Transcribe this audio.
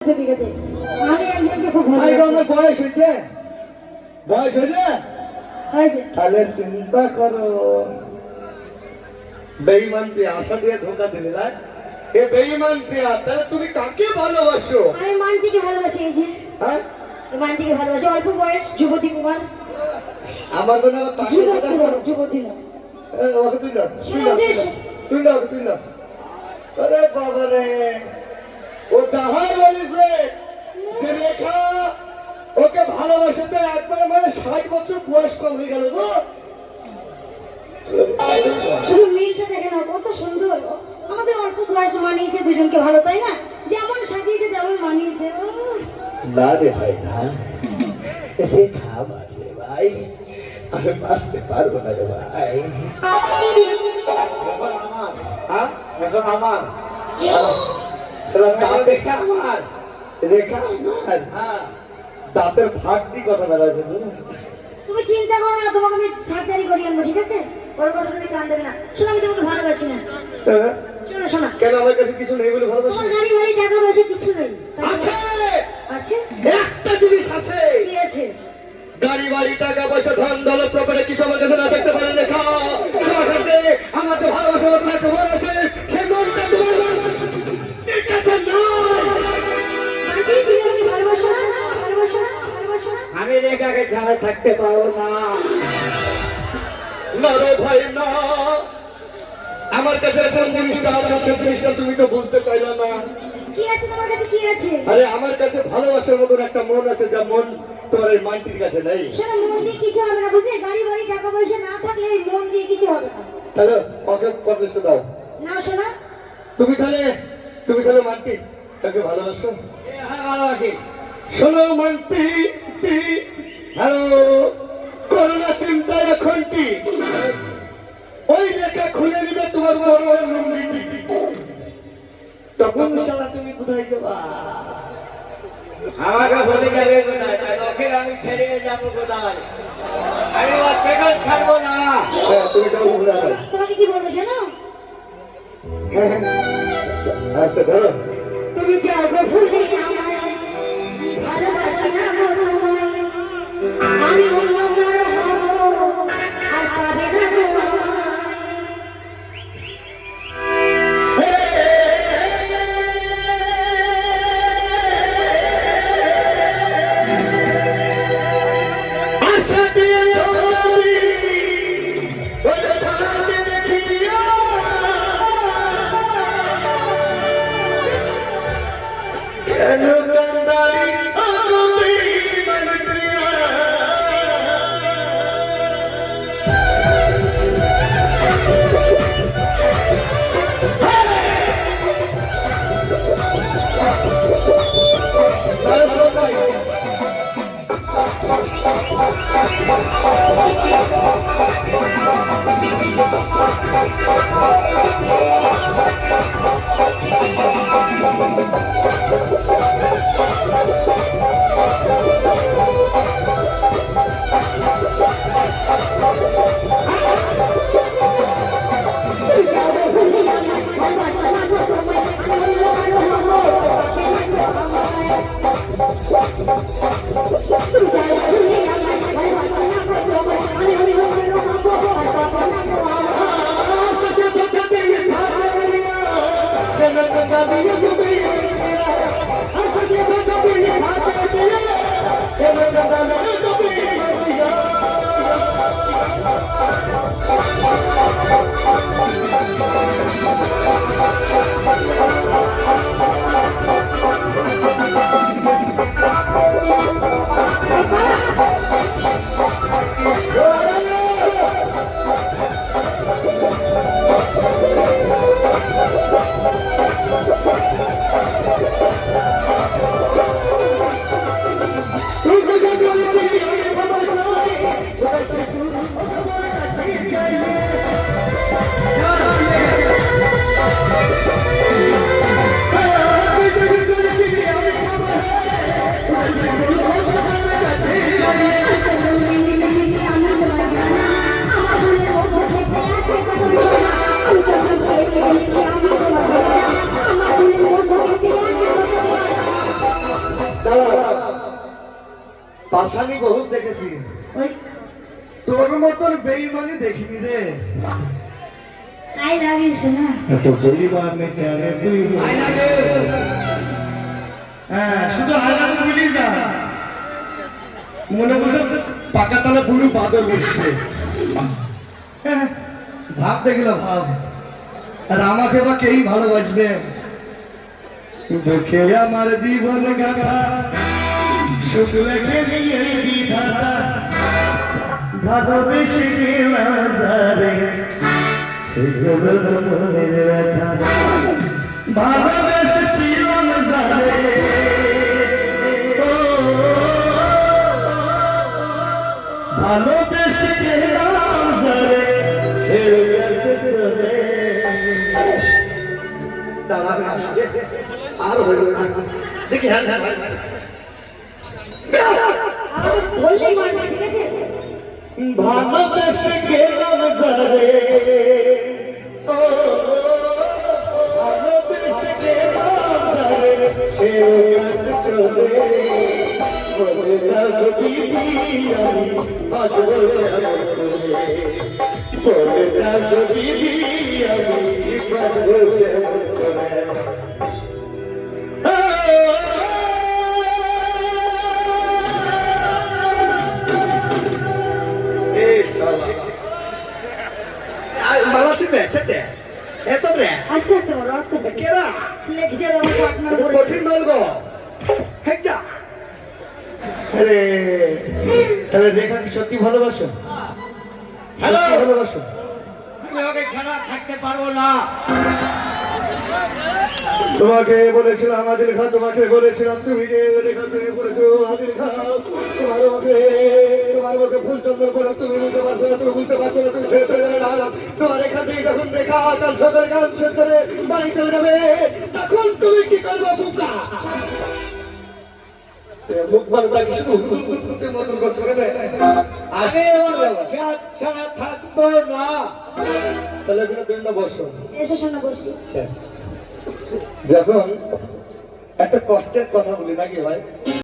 ঠিক আছে আমি একজনকে খুব ভালো ভাই আমার বয়স হয়েছে হয়েছে তাহলে চিন্তা করো বেঈমান প্রিয়া আশা দিয়ে ধোকা দিলে না এ বেঈমান প্রিয়া তাহলে তুমি কাকে ভালোবাসো আমি মানটিকে ভালোবাসি এই যে হ্যাঁ মানটিকে ভালোবাসি অল্প বয়স যুবতী কুমার আমার মনে হয় তাকে সেটা করো। যুবতী না ওকে তুই দাও আরে বাবা রে ও যাহাই বলিস রে যে রেখা ওকে ভালোবাসাতে একবার মানে 60 বছর বয়স কম হয়ে গেল গো শুধু মিলটা দেখে না কত সুন্দর আমাদের অল্প বয়স মানিয়েছে দুজনকে ভালো তাই না যেমন সাজিয়েছে তেমন মানিয়েছে না রে ভাই না রেখা আমার রে ভাই আমি বাঁচতে পারবো না রে ভাই এখন আমার রেখা আমার দাঁতের ফাঁক দিয়ে কথা বেড়াচ্ছে তুমি চিন্তা করো না তোমাকে আমি সার্জারি করি আনবো ঠিক আছে ওর কথা তুমি কান দেবে না শোনো আমি তোমাকে ভালোবাসি না শোনো শোনো কেন আমার কাছে কিছু নেই বলে ভালোবাসি তোমার গাড়ি গাড়ি টাকা পয়সা কিছু নেই আছে আছে একটা জিনিস আছে কি আছে গাড়ি বাড়ি টাকা পয়সা ধন দৌলত প্রপার্টি কিছু আমার কাছে না থাকতে পারে লেখা আমার তো ভালোবাসা তোমার খবর আছে সে মনটা তোমার কাছে না আন্টি তুমি আমাকে ভালোবাসো না ভালোবাসো না ভালোবাসো না আমি রেখাকে ছাড়া থাকতে পারবো না না রে ভাই না আমার কাছে কোন জিনিসটা আছে সে জিনিসটা তুমি তো বুঝতে চাইলে না কি আছে তোমার কাছে কি আছে আরে আমার কাছে ভালোবাসার মতন একটা মন আছে যা মন তোমার এই মানটির কাছে নেই শোনো মন দিয়ে কিছু হবে না বুঝলে গাড়ি বাড়ি টাকা পয়সা না থাকলে এই মন দিয়ে কিছু হবে না তাহলে ওকে প্রতিষ্ঠ দাও না শোনা তুমি তাহলে মানটি তাকে ভালোবাসো হ্যাঁ ভালোবাসি শোনো মানটি হ্যালো করোনা চিন্তা এখনটি ওই রেখা খুলে নিবে তোমার বড় লুঙ্গিটি তখন শালা তুমি কোথায় যাবা আমাকে বলে যাবে কোথায় ওকে আমি ছেড়ে যাবো কোথায় আমি ওর পেছন ছাড়বো না হ্যাঁ তুমি যাও ঘুরে আসো তোমাকে কি বলবো শোনো হ্যাঁ আচ্ছা ধরো তুমি যাও গো ভুলে আমায় ভালোবাসি না গো তোমায় আমি অন্য কারো হব আর পাবে না গো আশা দিয়ে তুমি ওই ভাতে দেখিয়া কেন কান্দাই আমি মনপ্রিয়া পাশানি বহুত দেখেছি, ওই তোর মতন বেইমানি দেখিনি রে। আই লাভ ইউ সোনা। এত বেইমানি কেন তুই? I love you. হ্যাঁ, শুধু আলাদা বলি যা, মনে করছে পাকাতলা বুড়ো বাদর বসছে। হ্যাঁ, ভাব দেখলো ভাব, আর আমাকে বা কেই ভালোবাসবে? দুঃখে আমার জীবন গাথা সুখ লেখে নিয়ে বিধাতা, ভালোবেসে গেলাম যারে সেগুলো মনের ব্যথা, ভালোবেসেছিলাম যারে ভালোবেসে গেলাম যারে সে গেছে চলে। আর হইল না, দেখি হ্যাঁ হ্যাঁ আমাকে বললেই মারবে, ঠিক আছে? ভালোবেসে গেলাম যারে, ও ভালোবেসে গেলাম যারে সে গেছে চলে। বলে রাখো দিদি আমি আজ বলে বলে রাখো দিদি আমি আজ বলে আস্তে আস্তে বলো, আস্তে আস্তে। লেগে যাবে আমার পার্টনার উপরে। কঠিন বলবো। আরে তাহলে রেখা কি সত্যি ভালোবাসো? হ্যালো। সত্যি ভালোবাসো? আমি ওকে ছাড়া থাকতে পারবো না। তোমাকে বলেছিলাম আদিল খান, তোমাকে বলেছিলাম তুমি যে রেখা তুমি বলেছো আদিল খান, তোমার মুখে ফুল চন্দন করে তুমি বুঝতে পারছো না, তুমি বুঝতে পারছো না, তুমি শেষ হয়ে যাবে না। তোমার এখান থেকে যখন রেখা কাল সকালে গান শেষ করে বাড়ি চলে যাবে, তখন তুমি কি করবো বুকা? মুখ ভালো থাকি শুধু মতন করছো কেন? আমি ওর ছাড়া থাকবো না। তাহলে এখানে তুমি না বসো। এসে শোনা বসি। যখন একটা কষ্টের কথা বলি নাকি ভাই,